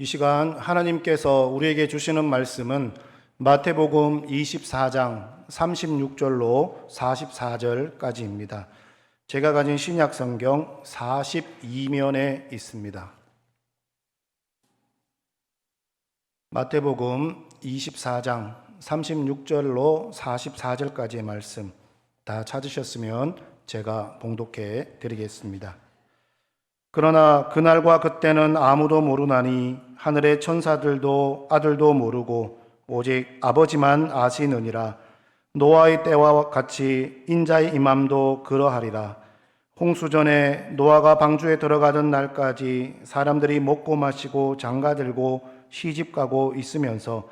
이 시간 하나님께서 우리에게 주시는 말씀은 마태복음 24장 36절로 44절까지입니다. 제가 가진 신약 성경 42면에 있습니다. 마태복음 24장 36절로 44절까지의 말씀 다 찾으셨으면 제가 봉독해 드리겠습니다. 그러나 그날과 그때는 아무도 모르나니 하늘의 천사들도 아들도 모르고 오직 아버지만 아시느니라. 노아의 때와 같이 인자의 임함도 그러하리라. 홍수전에 노아가 방주에 들어가던 날까지 사람들이 먹고 마시고 장가들고 시집가고 있으면서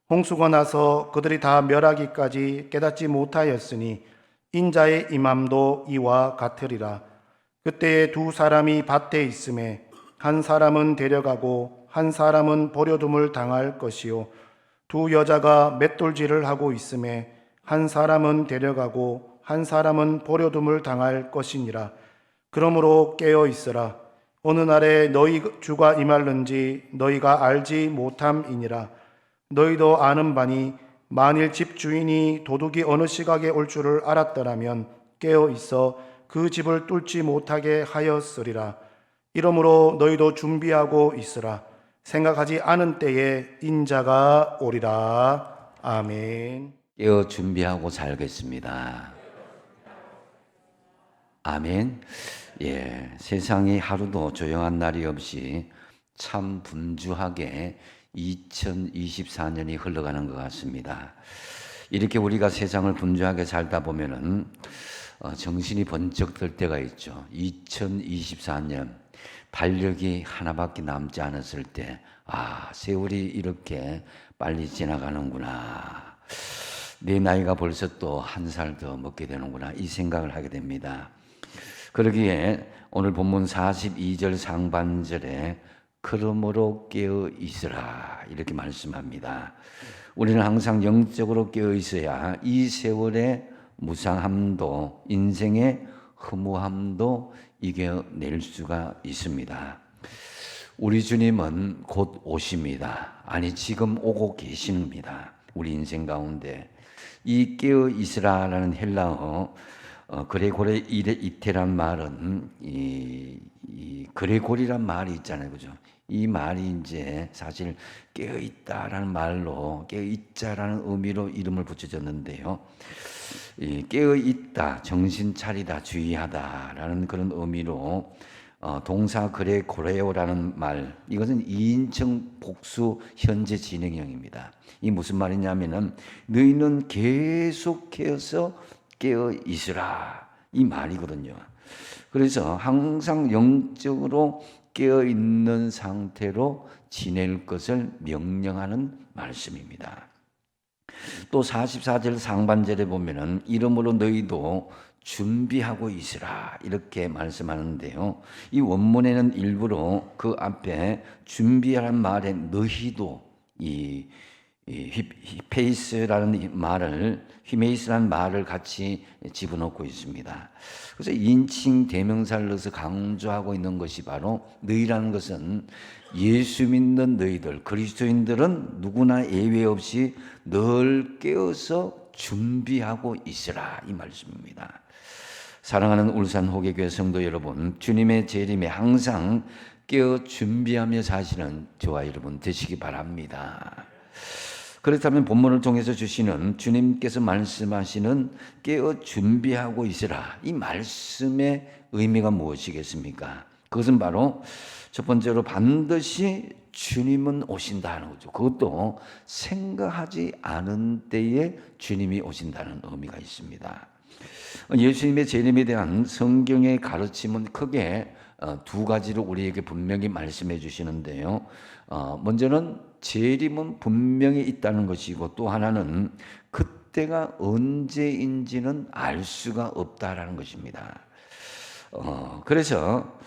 홍수가 나서 그들이 다 멸하기까지 깨닫지 못하였으니 인자의 임함도 이와 같으리라. 그때에 두 사람이 밭에 있음에 한 사람은 데려가고 한 사람은 버려둠을 당할 것이요 두 여자가 맷돌질을 하고 있음에 한 사람은 데려가고 한 사람은 버려둠을 당할 것이니라. 그러므로 깨어 있으라. 어느 날에 너희 주가 임할는지 너희가 알지 못함이니라. 너희도 아는 바니 만일 집 주인이 도둑이 어느 시각에 올 줄을 알았더라면 깨어 있어 그 집을 뚫지 못하게 하였으리라. 이러므로 너희도 준비하고 있으라. 생각하지 않은 때에 인자가 오리라. 아멘. 깨어 준비하고 살겠습니다. 아멘. 세상이 하루도 조용한 날이 없이 참 분주하게 2024년이 흘러가는 것 같습니다. 이렇게 우리가 세상을 분주하게 살다 보면은 정신이 번쩍 들 때가 있죠. 2024년 달력이 하나밖에 남지 않았을 때, 세월이 이렇게 빨리 지나가는구나. 내 나이가 벌써 또 한 살 더 먹게 되는구나. 이 생각을 하게 됩니다. 그러기에 오늘 본문 42절 상반절에 그러므로 깨어 있으라 이렇게 말씀합니다. 우리는 항상 영적으로 깨어 있어야 이 세월에 무상함도 인생의 허무함도 이겨낼 수가 있습니다. 우리 주님은 곧 오십니다. 아니 지금 오고 계십니다. 우리 인생 가운데 이 깨어 있으라라는 헬라어 그레고레 이테란 말은 이 그레고리란 말이 있잖아요, 그죠? 이 말이 이제 사실 깨어 있다라는 말로 깨어 있자라는 의미로 이름을 붙여졌는데요. 깨어 있다, 정신 차리다, 주의하다라는 그런 의미로 동사 그레고레오라는 말, 이것은 2인称 복수 현재 진행형입니다. 이 무슨 말이냐면은 너희는 계속해서 깨어 있으라 이 말이거든요. 그래서 항상 영적으로 깨어 있는 상태로 지낼 것을 명령하는 말씀입니다. 또 44절 상반절에 보면은 이러므로 너희도 준비하고 있으라 이렇게 말씀하는데요. 이 원문에는 일부러 그 앞에 준비하라는 말에 너희도 이 히페이스라는 말을 히메이스라는 말을 같이 집어넣고 있습니다. 그래서 인칭 대명사를 넣어서 강조하고 있는 것이 바로 너희라는 것은 예수 믿는 너희들 그리스도인들은 누구나 예외 없이 늘 깨어서 준비하고 있으라 이 말씀입니다. 사랑하는 울산 호계교회 성도 여러분, 주님의 재림에 항상 깨어 준비하며 사시는 저와 여러분 되시기 바랍니다. 그렇다면 본문을 통해서 주시는 주님께서 말씀하시는 깨어 준비하고 있으라 이 말씀의 의미가 무엇이겠습니까? 그것은 바로 첫 번째로 반드시 주님은 오신다는 거죠. 그것도 생각하지 않은 때에 주님이 오신다는 의미가 있습니다. 예수님의 재림에 대한 성경의 가르침은 크게 두 가지로 우리에게 분명히 말씀해 주시는데요. 먼저는 재림은 분명히 있다는 것이고 또 하나는 그때가 언제인지는 알 수가 없다라는 것입니다. 그래서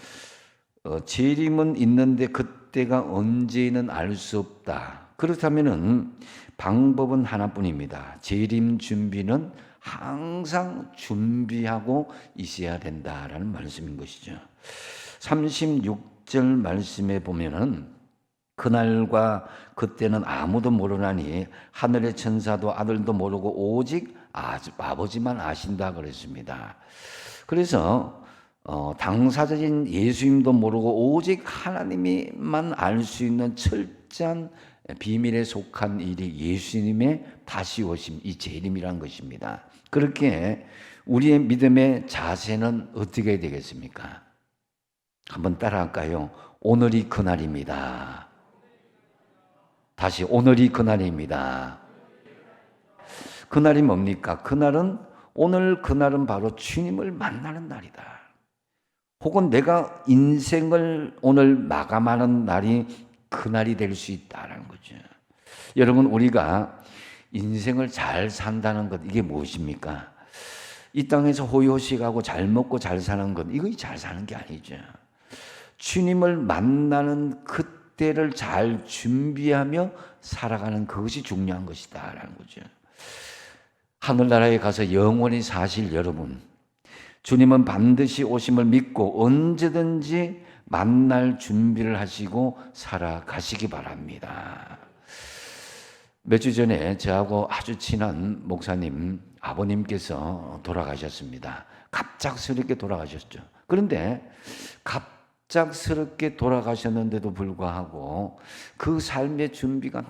재림은 있는데 그때가 언제는 알 수 없다. 그렇다면은 방법은 하나뿐입니다. 재림 준비는 항상 준비하고 있어야 된다라는 말씀인 것이죠. 36절 말씀에 보면은 그날과 그때는 아무도 모르나니 하늘의 천사도 아들도 모르고 오직 아버지만 아신다 그랬습니다. 그래서 당사자인 예수님도 모르고 오직 하나님만 알 수 있는 철저한 비밀에 속한 일이 예수님의 다시 오심, 이 재림이란 것입니다. 그렇게 우리의 믿음의 자세는 어떻게 되겠습니까? 한번 따라할까요? 오늘이 그날입니다. 다시 오늘이 그날입니다. 그날이 뭡니까? 그날은 바로 주님을 만나는 날이다. 혹은 내가 인생을 오늘 마감하는 날이 그날이 될 수 있다는 거죠. 여러분, 우리가 인생을 잘 산다는 것, 이게 무엇입니까? 이 땅에서 호의호식하고 잘 먹고 잘 사는 것, 이거 잘 사는 게 아니죠. 주님을 만나는 그때를 잘 준비하며 살아가는 그것이 중요한 것이다라는 거죠. 하늘나라에 가서 영원히 사실 여러분, 주님은 반드시 오심을 믿고 언제든지 만날 준비를 하시고 살아가시기 바랍니다. 몇 주 전에 저하고 아주 친한 목사님 아버님께서 돌아가셨습니다. 갑작스럽게 돌아가셨죠. 그런데 갑작스럽게 돌아가셨는데도 불구하고 그 삶의 준비가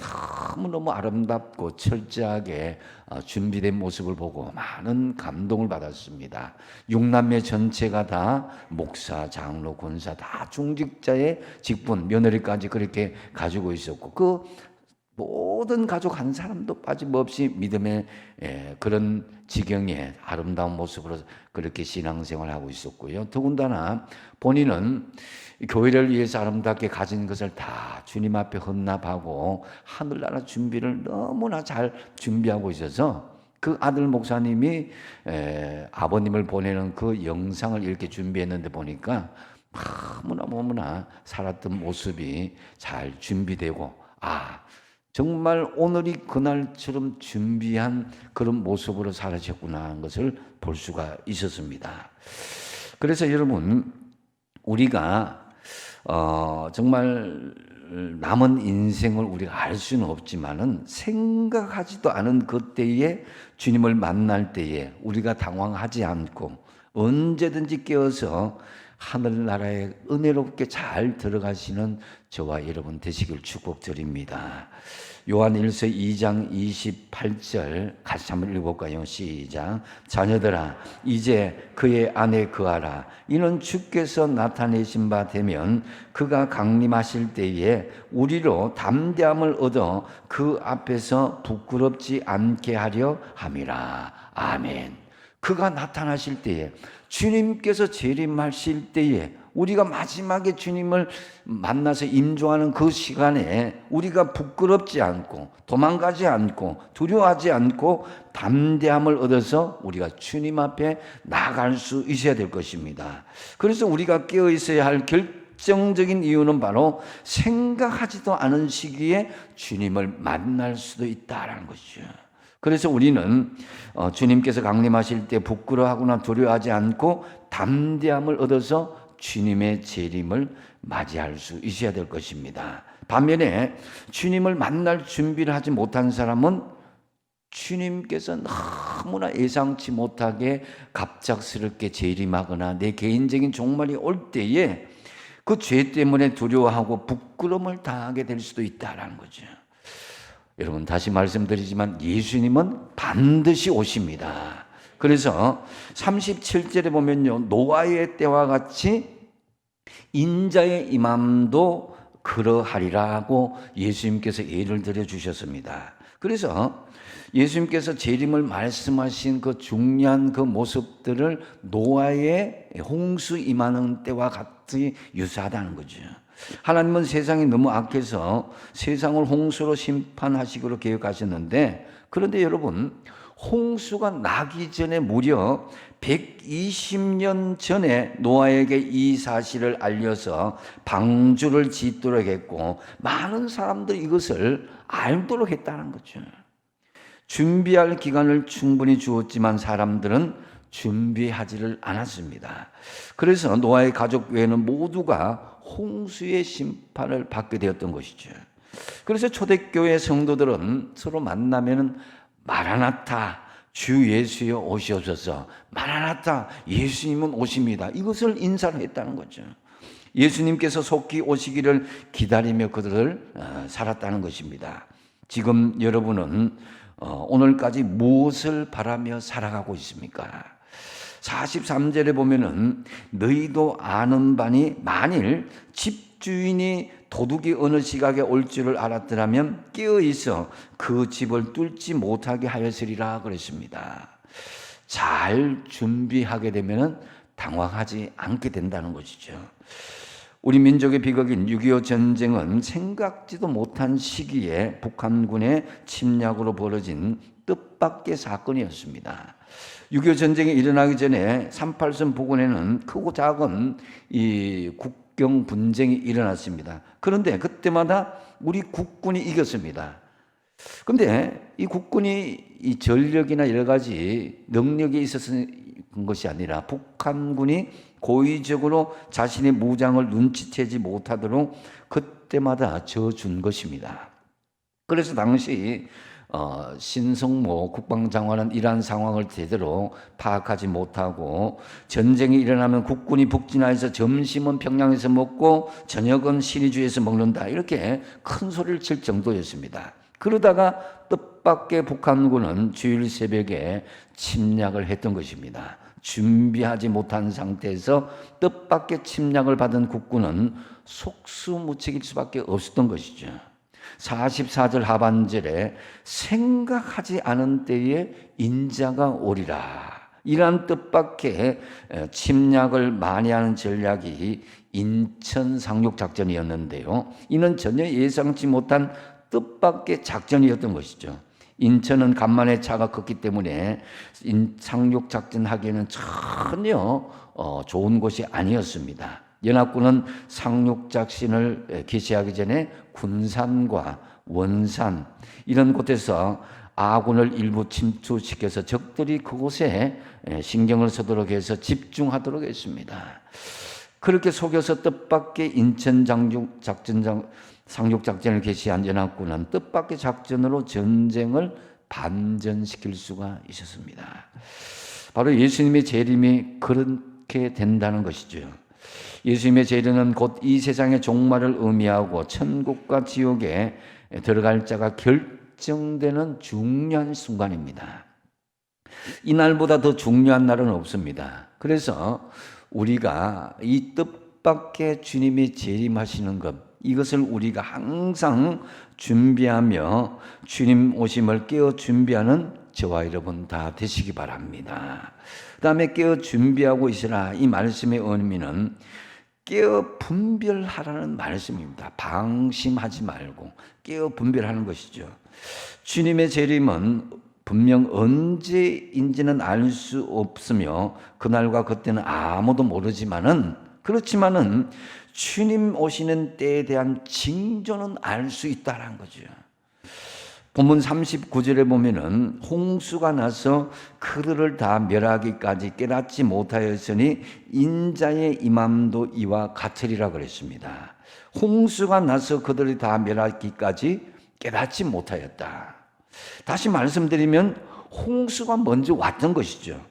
너무너무 아름답고 철저하게 준비된 모습을 보고 많은 감동을 받았습니다. 6남매 전체가 다 목사, 장로, 권사 다 중직자의 직분, 며느리까지 그렇게 가지고 있었고 그 모든 가족 한 사람도 빠짐없이 믿음의 그런 지경의 아름다운 모습으로 그렇게 신앙생활을 하고 있었고요. 더군다나 본인은 교회를 위해서 아름답게 가진 것을 다 주님 앞에 헌납하고 하늘나라 준비를 너무나 잘 준비하고 있어서 그 아들 목사님이 아버님을 보내는 그 영상을 이렇게 준비했는데 보니까 너무나 살았던 모습이 잘 준비되고 정말 오늘이 그날처럼 준비한 그런 모습으로 살아셨구나 하는 것을 볼 수가 있었습니다. 그래서 여러분, 우리가 정말 남은 인생을 우리가 알 수는 없지만은 생각하지도 않은 그때에 주님을 만날 때에 우리가 당황하지 않고 언제든지 깨어서 하늘나라에 은혜롭게 잘 들어가시는 저와 여러분 되시길 축복드립니다. 요한일서 2장 28절 같이 한번 읽어볼까요? 시작. 자녀들아 이제 그의 안에 거하라. 이는 주께서 나타내신 바 되면 그가 강림하실 때에 우리로 담대함을 얻어 그 앞에서 부끄럽지 않게 하려 함이라. 아멘. 그가 나타나실 때에 주님께서 재림하실 때에 우리가 마지막에 주님을 만나서 임종하는 그 시간에 우리가 부끄럽지 않고 도망가지 않고 두려워하지 않고 담대함을 얻어서 우리가 주님 앞에 나갈 수 있어야 될 것입니다. 그래서 우리가 깨어 있어야 할 결정적인 이유는 바로 생각하지도 않은 시기에 주님을 만날 수도 있다는 것이죠. 그래서 우리는 주님께서 강림하실 때 부끄러워하거나 두려워하지 않고 담대함을 얻어서 주님의 재림을 맞이할 수 있어야 될 것입니다. 반면에 주님을 만날 준비를 하지 못한 사람은 주님께서 너무나 예상치 못하게 갑작스럽게 재림하거나 내 개인적인 종말이 올 때에 그 죄 때문에 두려워하고 부끄러움을 당하게 될 수도 있다는 거죠. 여러분 다시 말씀드리지만 예수님은 반드시 오십니다. 그래서 37절에 보면요, 노아의 때와 같이 인자의 임함도 그러하리라고 예수님께서 예를 들어 주셨습니다. 그래서 예수님께서 재림을 말씀하신 그 중요한 그 모습들을 노아의 홍수 임하는 때와 같이 유사하다는 거죠. 하나님은 세상이 너무 악해서 세상을 홍수로 심판하시기로 계획하셨는데, 그런데 여러분 홍수가 나기 전에 무려 120년 전에 노아에게 이 사실을 알려서 방주를 짓도록 했고 많은 사람들이 이것을 알도록 했다는 거죠. 준비할 기간을 충분히 주었지만 사람들은 준비하지를 않았습니다. 그래서 노아의 가족 외에는 모두가 홍수의 심판을 받게 되었던 것이죠. 그래서 초대교회 성도들은 서로 만나면은 마라나타, 주 예수여 오시옵소서, 마라나타, 예수님은 오십니다, 이것을 인사를 했다는 거죠. 예수님께서 속히 오시기를 기다리며 그들을 살았다는 것입니다. 지금 여러분은 오늘까지 무엇을 바라며 살아가고 있습니까? 43절에 보면은 너희도 아는 바니 만일 집주인이 도둑이 어느 시각에 올 줄을 알았더라면 깨어 있어 그 집을 뚫지 못하게 하였으리라 그랬습니다. 잘 준비하게 되면은 당황하지 않게 된다는 것이죠. 우리 민족의 비극인 6.25 전쟁은 생각지도 못한 시기에 북한군의 침략으로 벌어진 뜻밖의 사건이었습니다. 6.25 전쟁이 일어나기 전에 38선 부근에는 크고 작은 이 국경 분쟁이 일어났습니다. 그런데 그때마다 우리 국군이 이겼습니다. 그런데 이 국군이 이 전력이나 여러 가지 능력이 있어서 그런 것이 아니라 북한군이 고의적으로 자신의 무장을 눈치채지 못하도록 그때마다 져준 것입니다. 그래서 당시 신성모 국방장관은 이러한 상황을 제대로 파악하지 못하고 전쟁이 일어나면 국군이 북진하여서 점심은 평양에서 먹고 저녁은 신의주에서 먹는다, 이렇게 큰 소리를 칠 정도였습니다. 그러다가 뜻밖의 북한군은 주일 새벽에 침략을 했던 것입니다. 준비하지 못한 상태에서 뜻밖의 침략을 받은 국군은 속수무책일 수밖에 없었던 것이죠. 44절 하반절에 생각하지 않은 때에 인자가 오리라, 이러한 뜻밖의 침략을 많이 하는 전략이 인천 상륙작전이었는데요, 이는 전혀 예상치 못한 뜻밖의 작전이었던 것이죠. 인천은 간만에 차가 컸기 때문에 상륙작전 하기에는 전혀 좋은 곳이 아니었습니다. 연합군은 상륙작전을 개시하기 전에 군산과 원산 이런 곳에서 아군을 일부 침투시켜서 적들이 그곳에 신경을 쓰도록 해서 집중하도록 했습니다. 그렇게 속여서 뜻밖의 인천 상륙작전을 개시한 연합군은 뜻밖의 작전으로 전쟁을 반전시킬 수가 있었습니다. 바로 예수님의 재림이 그렇게 된다는 것이죠. 예수님의 재림은 곧 이 세상의 종말을 의미하고 천국과 지옥에 들어갈 자가 결정되는 중요한 순간입니다. 이날보다 더 중요한 날은 없습니다. 그래서 우리가 이 뜻밖의 주님이 재림하시는 것, 이것을 우리가 항상 준비하며 주님 오심을 깨어 준비하는 저와 여러분 다 되시기 바랍니다. 그 다음에 깨어 준비하고 있으라, 이 말씀의 의미는 깨어 분별하라는 말씀입니다. 방심하지 말고 깨어 분별하는 것이죠. 주님의 재림은 분명 언제인지는 알 수 없으며 그날과 그때는 아무도 모르지만은, 그렇지만은 주님 오시는 때에 대한 징조는 알 수 있다는 거죠. 본문 39절에 보면은 홍수가 나서 그들을 다 멸하기까지 깨닫지 못하였으니 인자의 임함도 이와 같으리라 그랬습니다. 홍수가 나서 그들이 다 멸하기까지 깨닫지 못하였다. 다시 말씀드리면 홍수가 먼저 왔던 것이죠.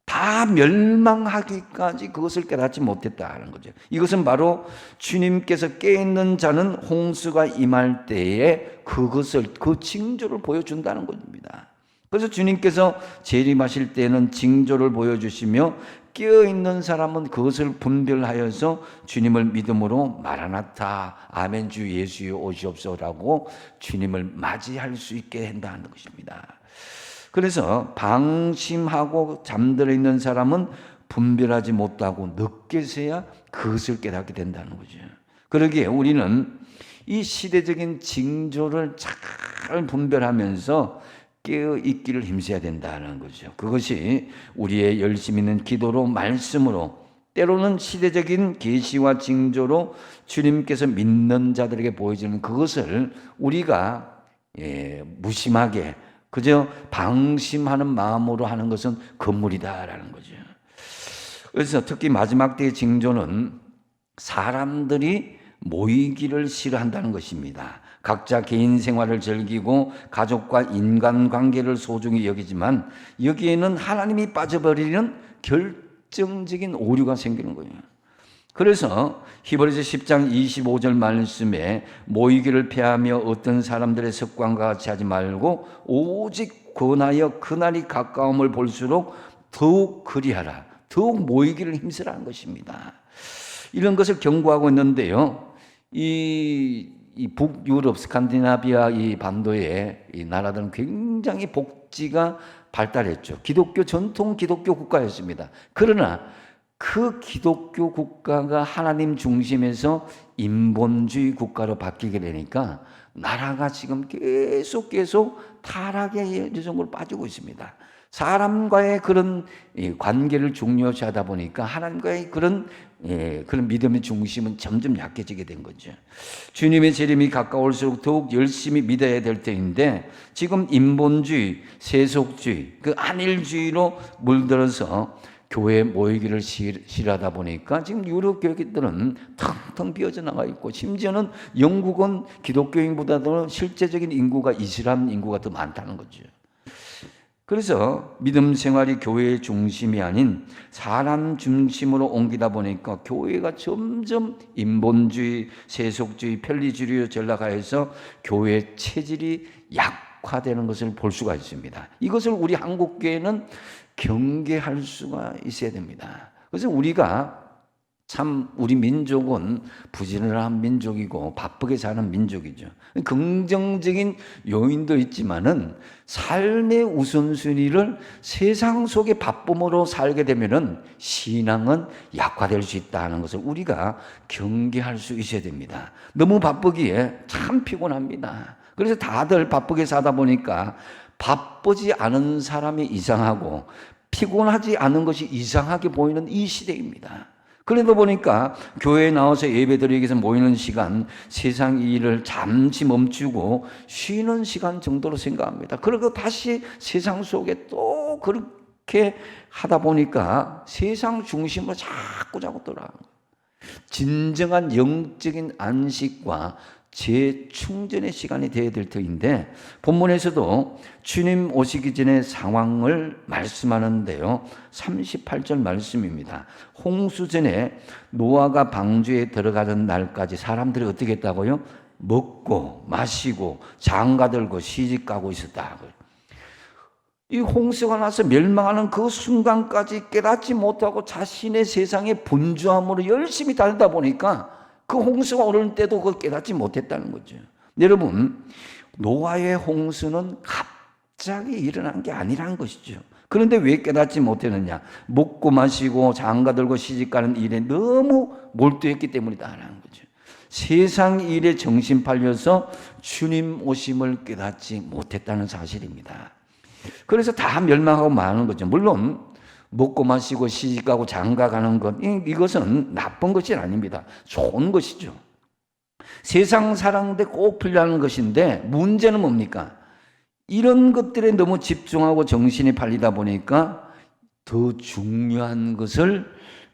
다 멸망하기까지 그것을 깨닫지 못했다는 거죠. 이것은 바로 주님께서 깨있는 자는 홍수가 임할 때에 그것을, 그 징조를 보여준다는 겁니다. 그래서 주님께서 재림하실 때는 징조를 보여주시며 깨어있는 사람은 그것을 분별하여서 주님을 믿음으로 마라나타, 아멘 주 예수여 오시옵소서라고 주님을 맞이할 수 있게 한다는 것입니다. 그래서 방심하고 잠들어 있는 사람은 분별하지 못하고 늦게서야 그것을 깨닫게 된다는 거죠. 그러기에 우리는 이 시대적인 징조를 잘 분별하면서 깨어 있기를 힘써야 된다는 거죠. 그것이 우리의 열심 있는 기도로, 말씀으로, 때로는 시대적인 계시와 징조로 주님께서 믿는 자들에게 보여주는 그것을 우리가 무심하게 그저 방심하는 마음으로 하는 것은 금물이다라는 거죠. 그래서 특히 마지막 때의 징조는 사람들이 모이기를 싫어한다는 것입니다. 각자 개인 생활을 즐기고 가족과 인간관계를 소중히 여기지만 여기에는 하나님이 빠져버리는 결정적인 오류가 생기는 거예요. 그래서 히브리서 10장 25절 말씀에 모이기를 피하며 어떤 사람들의 습관과 같이 하지 말고 오직 권하여 그날이 가까움을 볼수록 더욱 그리하라. 더욱 모이기를 힘쓰라는 것입니다. 이런 것을 경고하고 있는데요. 이 북유럽, 스칸디나비아 이 반도의 이 나라들은 굉장히 복지가 발달했죠. 전통 기독교 국가였습니다. 그러나 그 기독교 국가가 하나님 중심에서 인본주의 국가로 바뀌게 되니까 나라가 지금 계속 타락의 여정으로 빠지고 있습니다. 사람과의 그런 관계를 중요시하다 보니까 하나님과의 그런 믿음의 중심은 점점 약해지게 된 거죠. 주님의 재림이 가까울수록 더욱 열심히 믿어야 될 때인데 지금 인본주의, 세속주의, 그 안일주의로 물들어서 교회에 모이기를 싫어하다 보니까 지금 유럽 교회들은 텅텅 비어져 나가 있고 심지어는 영국은 기독교인보다도 실제적인 인구가 이슬람 인구가 더 많다는 거죠. 그래서 믿음 생활이 교회의 중심이 아닌 사람 중심으로 옮기다 보니까 교회가 점점 인본주의, 세속주의, 편리주의로 전락하여서 교회의 체질이 약화되는 것을 볼 수가 있습니다. 이것을 우리 한국교회는 경계할 수가 있어야 됩니다. 그래서 우리 민족은 부지런한 민족이고 바쁘게 사는 민족이죠. 긍정적인 요인도 있지만은 삶의 우선순위를 세상 속의 바쁨으로 살게 되면은 신앙은 약화될 수 있다는 것을 우리가 경계할 수 있어야 됩니다. 너무 바쁘기에 참 피곤합니다. 그래서 다들 바쁘게 사다 보니까 바쁘지 않은 사람이 이상하고 피곤하지 않은 것이 이상하게 보이는 이 시대입니다. 그러다 보니까 교회에 나와서 예배드리기 위해서 모이는 시간, 세상 일을 잠시 멈추고 쉬는 시간 정도로 생각합니다. 그리고 다시 세상 속에 또 그렇게 하다 보니까 세상 중심으로 자꾸 돌아가는 거예요. 진정한 영적인 안식과 재충전의 시간이 되어야 될 터인데 본문에서도 주님 오시기 전에 상황을 말씀하는데요. 38절 말씀입니다. 홍수 전에 노아가 방주에 들어가던 날까지 사람들이 어떻게 했다고요? 먹고 마시고 장가들고 시집가고 있었다고요. 이 홍수가 나서 멸망하는 그 순간까지 깨닫지 못하고 자신의 세상의 분주함으로 열심히 달다 보니까 그 홍수가 오를 때도 그걸 깨닫지 못했다는 거죠. 여러분, 노아의 홍수는 갑자기 일어난 게 아니라는 것이죠. 그런데 왜 깨닫지 못했느냐? 먹고 마시고 장가들고 시집가는 일에 너무 몰두했기 때문이다라는 거죠. 세상 일에 정신 팔려서 주님 오심을 깨닫지 못했다는 사실입니다. 그래서 다 멸망하고 마는 거죠. 물론 먹고 마시고 시집가고 장가가는 것, 이것은 나쁜 것이 아닙니다. 좋은 것이죠. 세상 사랑인데 꼭 필요한 것인데 문제는 뭡니까? 이런 것들에 너무 집중하고 정신이 팔리다 보니까 더 중요한 것을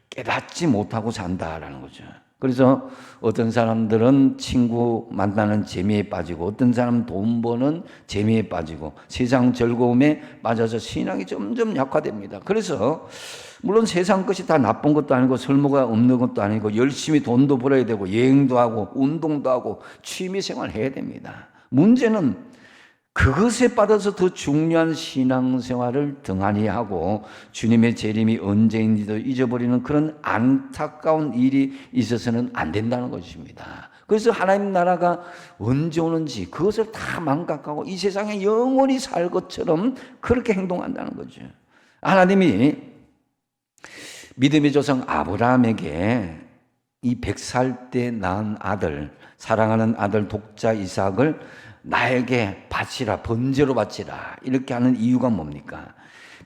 깨닫지 못하고 산다라는 거죠. 그래서 어떤 사람들은 친구 만나는 재미에 빠지고 어떤 사람은 돈 버는 재미에 빠지고 세상 즐거움에 빠져서 신앙이 점점 약화됩니다. 그래서 물론 세상 것이 다 나쁜 것도 아니고 설모가 없는 것도 아니고 열심히 돈도 벌어야 되고 여행도 하고 운동도 하고 취미생활 해야 됩니다. 문제는 그것에 빠져서 더 중요한 신앙생활을 등한히 하고 주님의 재림이 언제인지도 잊어버리는 그런 안타까운 일이 있어서는 안 된다는 것입니다. 그래서 하나님 나라가 언제 오는지 그것을 다 망각하고 이 세상에 영원히 살 것처럼 그렇게 행동한다는 거죠. 하나님이 믿음의 조상 아브라함에게 이 100살 때 낳은 아들, 사랑하는 아들 독자 이삭을 나에게 바치라, 번제로 바치라 이렇게 하는 이유가 뭡니까?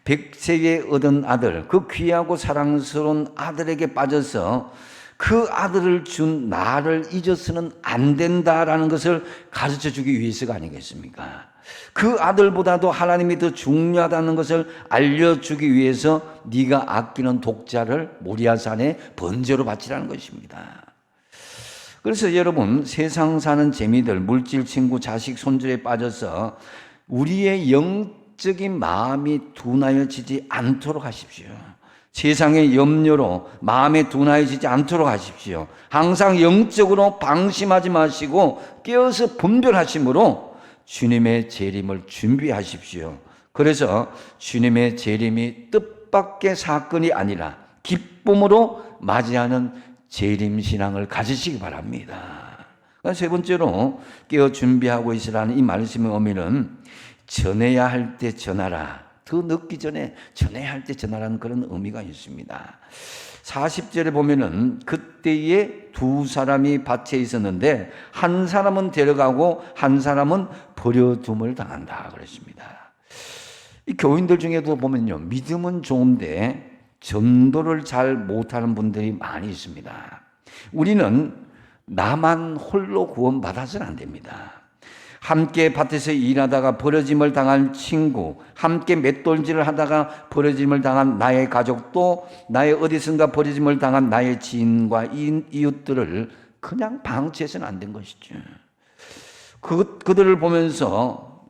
100세에 얻은 아들, 그 귀하고 사랑스러운 아들에게 빠져서 그 아들을 준 나를 잊어서는 안 된다라는 것을 가르쳐주기 위해서가 아니겠습니까? 그 아들보다도 하나님이 더 중요하다는 것을 알려주기 위해서 네가 아끼는 독자를 모리아산에 번제로 바치라는 것입니다. 그래서 여러분, 세상 사는 재미들, 물질, 친구, 자식, 손주에 빠져서 우리의 영적인 마음이 둔하여지지 않도록 하십시오. 세상의 염려로 마음에 둔하여지지 않도록 하십시오. 항상 영적으로 방심하지 마시고 깨어서 분별하심으로 주님의 재림을 준비하십시오. 그래서 주님의 재림이 뜻밖의 사건이 아니라 기쁨으로 맞이하는 재림신앙을 가지시기 바랍니다. 세 번째로 깨어 준비하고 있으라는 이 말씀의 의미는 전해야 할 때 전하라. 더 늦기 전에 전해야 할 때 전하라는 그런 의미가 있습니다. 40절에 보면은 그때에 두 사람이 밭에 있었는데 한 사람은 데려가고 한 사람은 버려둠을 당한다 그랬습니다. 이 교인들 중에도 보면요, 믿음은 좋은데 전도를 잘 못하는 분들이 많이 있습니다. 우리는 나만 홀로 구원받아서는 안 됩니다. 함께 밭에서 일하다가 버려짐을 당한 친구, 함께 맷돌질을 하다가 버려짐을 당한 나의 가족도, 나의 어디선가 버려짐을 당한 나의 지인과 이웃들을 그냥 방치해서는 안 된 것이죠. 그들을 보면서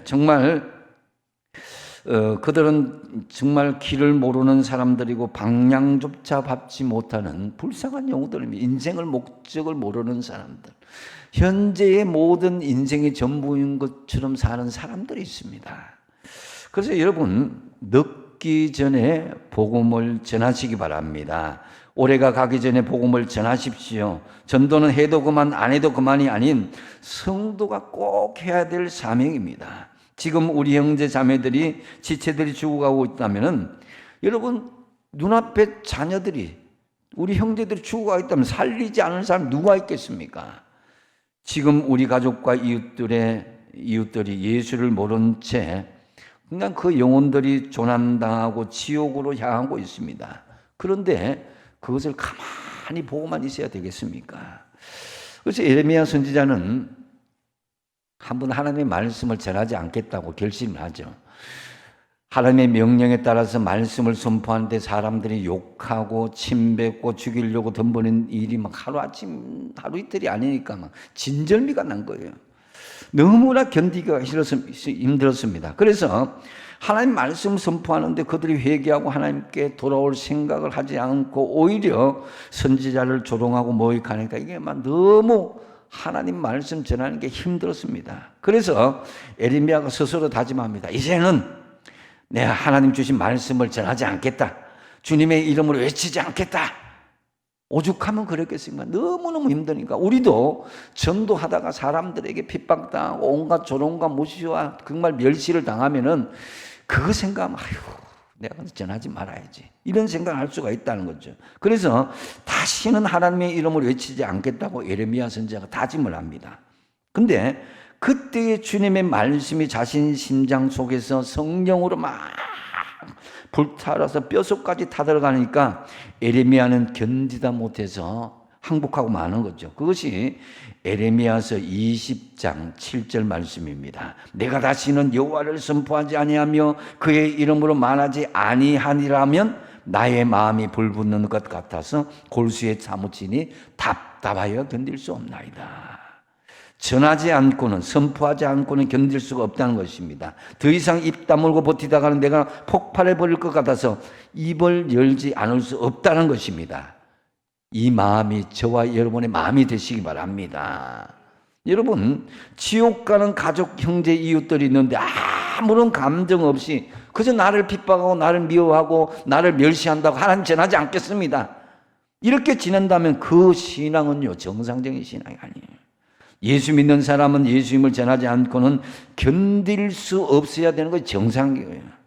정말 그들은 정말 길을 모르는 사람들이고 방향조차 밟지 못하는 불쌍한 영혼들입니다. 인생을 목적을 모르는 사람들, 현재의 모든 인생의 전부인 것처럼 사는 사람들이 있습니다. 그래서 여러분, 늦기 전에 복음을 전하시기 바랍니다. 올해가 가기 전에 복음을 전하십시오. 전도는 해도 그만 안 해도 그만이 아닌 성도가 꼭 해야 될 사명입니다. 지금 우리 형제 자매들이 지체들이 죽어가고 있다면 여러분, 눈앞에 자녀들이, 우리 형제들이 죽어가고 있다면 살리지 않을 사람 누가 있겠습니까? 지금 우리 가족과 이웃들이 예수를 모른 채 그냥 그 영혼들이 조난당하고 지옥으로 향하고 있습니다. 그런데 그것을 가만히 보고만 있어야 되겠습니까? 그래서 예레미야 선지자는 한번 하나님의 말씀을 전하지 않겠다고 결심을 하죠. 하나님의 명령에 따라서 말씀을 선포하는데 사람들이 욕하고 침뱉고 죽이려고 덤벼는 일이 막 하루아침 하루 이틀이 아니니까 막 진절미가 난 거예요. 너무나 견디기가 힘들었습니다. 그래서 하나님 말씀 선포하는데 그들이 회개하고 하나님께 돌아올 생각을 하지 않고 오히려 선지자를 조롱하고 모욕하니까 이게 막 너무 하나님 말씀 전하는 게 힘들었습니다. 그래서 예레미야가 스스로 다짐합니다. 이제는 내가 하나님 주신 말씀을 전하지 않겠다. 주님의 이름으로 외치지 않겠다. 오죽하면 그랬겠습니까? 너무너무 힘드니까. 우리도 전도하다가 사람들에게 핍박당하고 온갖 조롱과 무시와 정말 멸시를 당하면은 그거 생각하면 내가 전하지 말아야지, 이런 생각을 할 수가 있다는 거죠. 그래서 다시는 하나님의 이름을 외치지 않겠다고 예레미야 선지자가 다짐을 합니다. 근데 그때의 주님의 말씀이 자신 심장 속에서 성령으로 막 불타라서 뼛속까지 타들어가니까 예레미야는 견디다 못해서 항복하고 마는 거죠. 그것이 에레미야서 20장 7절 말씀입니다. 내가 다시는 여호와를 선포하지 아니하며 그의 이름으로 말하지 아니하니라면 나의 마음이 불붙는 것 같아서 골수에 사무치니 답답하여 견딜 수 없나이다. 전하지 않고는, 선포하지 않고는 견딜 수가 없다는 것입니다. 더 이상 입 다물고 버티다가는 내가 폭발해 버릴 것 같아서 입을 열지 않을 수 없다는 것입니다. 이 마음이 저와 여러분의 마음이 되시기 바랍니다. 여러분, 지옥 가는 가족, 형제, 이웃들이 있는데 아무런 감정 없이 그저 나를 핍박하고 나를 미워하고 나를 멸시한다고 하나님 전하지 않겠습니다. 이렇게 지낸다면 그 신앙은요, 정상적인 신앙이 아니에요. 예수 믿는 사람은 예수님을 전하지 않고는 견딜 수 없어야 되는 것이 정상이에요.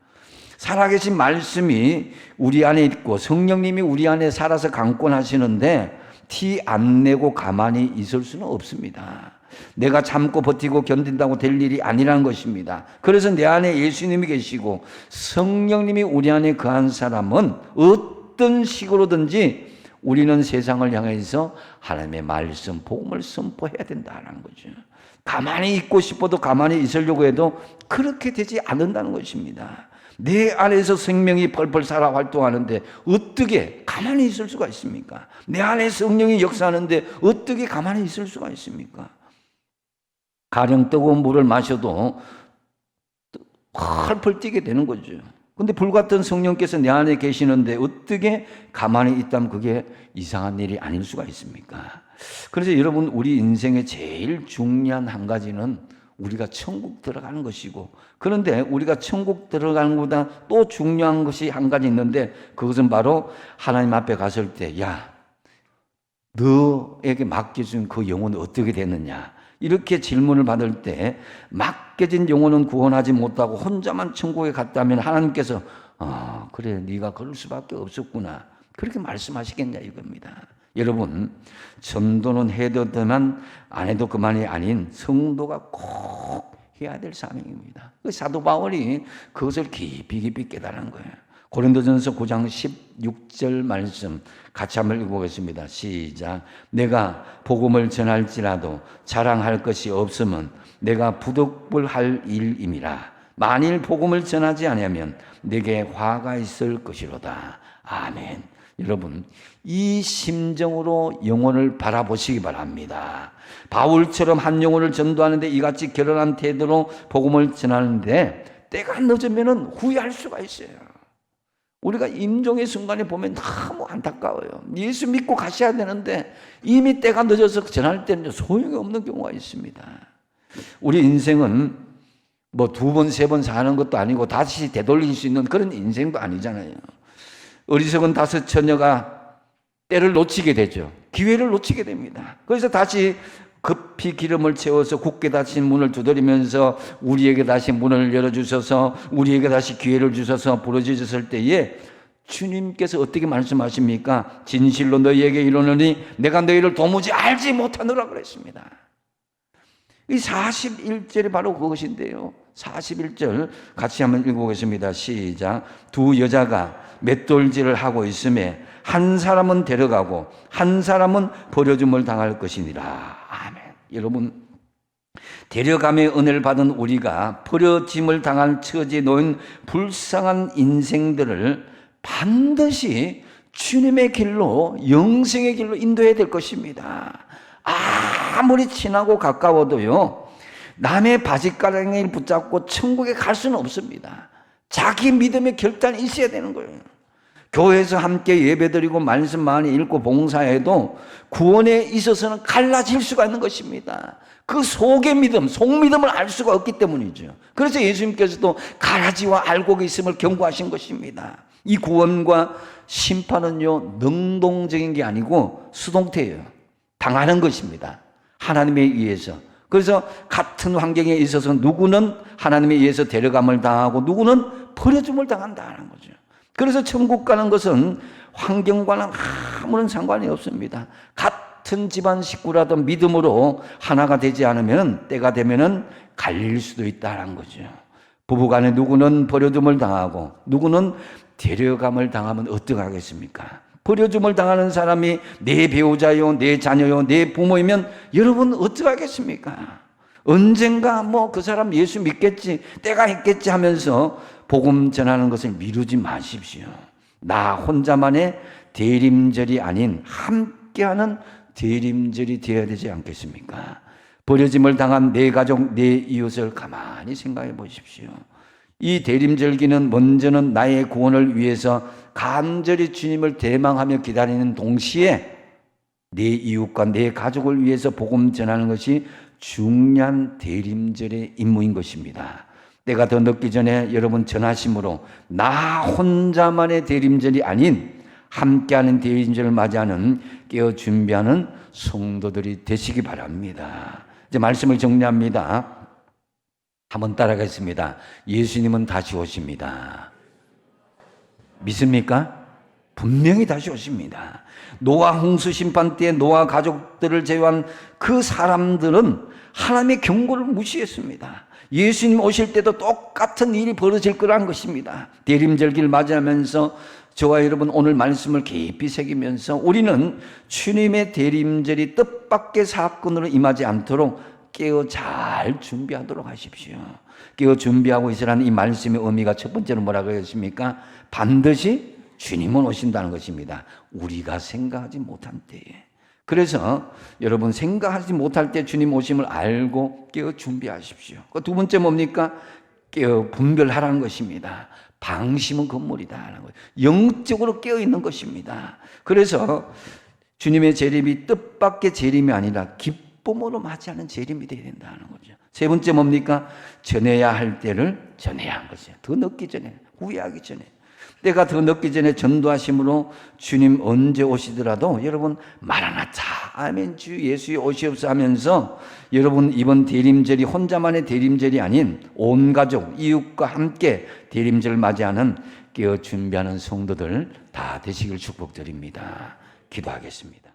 살아계신 말씀이 우리 안에 있고 성령님이 우리 안에 살아서 강권하시는데 티 안 내고 가만히 있을 수는 없습니다. 내가 참고 버티고 견딘다고 될 일이 아니라는 것입니다. 그래서 내 안에 예수님이 계시고 성령님이 우리 안에 거한 사람은 어떤 식으로든지 우리는 세상을 향해서 하나님의 말씀, 복음을 선포해야 된다는 거죠. 가만히 있고 싶어도 가만히 있으려고 해도 그렇게 되지 않는다는 것입니다. 내 안에서 생명이 펄펄 살아 활동하는데 어떻게 가만히 있을 수가 있습니까? 내 안에 성령이 역사하는데 어떻게 가만히 있을 수가 있습니까? 가령 뜨거운 물을 마셔도 펄펄 뛰게 되는 거죠. 근데 불같은 성령께서 내 안에 계시는데 어떻게 가만히 있다면 그게 이상한 일이 아닐 수가 있습니까? 그래서 여러분, 우리 인생의 제일 중요한 한 가지는 우리가 천국 들어가는 것이고, 그런데 우리가 천국 들어가는 것보다 또 중요한 것이 한 가지 있는데, 그것은 바로 하나님 앞에 갔을 때, 야, 너에게 맡겨준 그 영혼은 어떻게 됐느냐, 이렇게 질문을 받을 때 맡겨진 영혼은 구원하지 못하고 혼자만 천국에 갔다면 하나님께서 그래, 네가 그럴 수밖에 없었구나, 그렇게 말씀하시겠냐 이겁니다. 여러분, 전도는 해도 되만 안 해도 그만이 아닌 성도가 꼭 해야 될 사명입니다. 사도 바울이 그것을 깊이 깨달은 거예요. 고린도전서 9장 16절 말씀 같이 한번 읽어보겠습니다. 시작. 내가 복음을 전할지라도 자랑할 것이 없으면 내가 부득불할 일임이라. 만일 복음을 전하지 아니하면 내게 화가 있을 것이로다. 아멘. 여러분, 이 심정으로 영혼을 바라보시기 바랍니다. 바울처럼 한 영혼을 전도하는데 이같이 결연한 태도로 복음을 전하는데 때가 늦으면 후회할 수가 있어요. 우리가 임종의 순간에 보면 너무 안타까워요. 예수 믿고 가셔야 되는데 이미 때가 늦어서 전할 때는 소용이 없는 경우가 있습니다. 우리 인생은 뭐 2번, 3번 사는 것도 아니고 다시 되돌릴 수 있는 그런 인생도 아니잖아요. 어리석은 5 처녀가 때를 놓치게 되죠. 기회를 놓치게 됩니다. 그래서 다시 급히 기름을 채워서 굳게 닫힌 문을 두드리면서 우리에게 다시 문을 열어주셔서 우리에게 다시 기회를 주셔서 부르짖었을 때에 주님께서 어떻게 말씀하십니까? 진실로 너희에게 이르노니 내가 너희를 도무지 알지 못하노라 그랬습니다. 이 41절이 바로 그것인데요. 41절 같이 한번 읽어보겠습니다. 시작. 2 여자가 맷돌질을 하고 있음에 한 사람은 데려가고 한 사람은 버려줌을 당할 것이니라. 아멘. 여러분, 데려감의 은혜를 받은 우리가 버려짐을 당한 처지에 놓인 불쌍한 인생들을 반드시 주님의 길로, 영생의 길로 인도해야 될 것입니다. 아무리 친하고 가까워도요, 남의 바짓가랑이를 붙잡고 천국에 갈 수는 없습니다. 자기 믿음의 결단이 있어야 되는 거예요. 교회에서 함께 예배드리고 말씀 많이 읽고 봉사해도 구원에 있어서는 갈라질 수가 있는 것입니다. 그 속의 믿음, 속믿음을 알 수가 없기 때문이죠. 그래서 예수님께서도 가라지와 알곡이 있음을 경고하신 것입니다. 이 구원과 심판은요, 능동적인 게 아니고 수동태예요. 당하는 것입니다. 하나님에 의해서. 그래서 같은 환경에 있어서 누구는 하나님에 의해서 데려감을 당하고 누구는 버려줌을 당한다는 거죠. 그래서 천국 가는 것은 환경과는 아무런 상관이 없습니다. 같은 집안 식구라도 믿음으로 하나가 되지 않으면 때가 되면은 갈릴 수도 있다는 거죠. 부부간에 누구는 버려줌을 당하고 누구는 데려감을 당하면 어떡하겠습니까? 버려줌을 당하는 사람이 내 배우자요, 내 자녀요, 내 부모이면 여러분 어떡하겠습니까? 언젠가 뭐 그 사람 예수 믿겠지, 때가 있겠지 하면서 복음 전하는 것을 미루지 마십시오. 나 혼자만의 대림절이 아닌 함께하는 대림절이 되어야 되지 않겠습니까? 버려짐을 당한 내 가족, 내 이웃을 가만히 생각해 보십시오. 이 대림절기는 먼저는 나의 구원을 위해서 간절히 주님을 대망하며 기다리는 동시에 내 이웃과 내 가족을 위해서 복음 전하는 것이 중요한 대림절의 임무인 것입니다. 때가 더 늦기 전에 여러분 전하심으로 나 혼자만의 대림절이 아닌 함께하는 대림절을 맞이하는 깨어 준비하는 성도들이 되시기 바랍니다. 이제 말씀을 정리합니다. 한번 따라가겠습니다. 예수님은 다시 오십니다. 믿습니까? 분명히 다시 오십니다. 노아 홍수 심판 때 노아 가족들을 제외한 그 사람들은 하나님의 경고를 무시했습니다. 예수님 오실 때도 똑같은 일이 벌어질 거란 것입니다. 대림절기를 맞이하면서 저와 여러분 오늘 말씀을 깊이 새기면서 우리는 주님의 대림절이 뜻밖의 사건으로 임하지 않도록 깨어 잘 준비하도록 하십시오. 깨어 준비하고 있으라는 이 말씀의 의미가 첫 번째로 뭐라고 했습니까? 반드시 주님은 오신다는 것입니다. 우리가 생각하지 못한 때에. 그래서 여러분 생각하지 못할 때 주님 오심을 알고 깨어 준비하십시오. 두 번째 뭡니까? 깨어 분별하라는 것입니다. 방심은 건물이다. 영적으로 깨어 있는 것입니다. 그래서 주님의 재림이 뜻밖의 재림이 아니라 기쁨으로 맞이하는 재림이 되어야 된다는 거죠. 세 번째 뭡니까? 전해야 할 때를 전해야 하는 것이에요. 더 늦기 전에, 후회하기 전에. 때가 더 늦기 전에 전도하심으로 주님 언제 오시더라도 여러분 마라나타 아멘 주 예수의 오시옵소서 하면서 여러분 이번 대림절이 혼자만의 대림절이 아닌 온 가족 이웃과 함께 대림절을 맞이하는 깨어 준비하는 성도들 다 되시길 축복드립니다. 기도하겠습니다.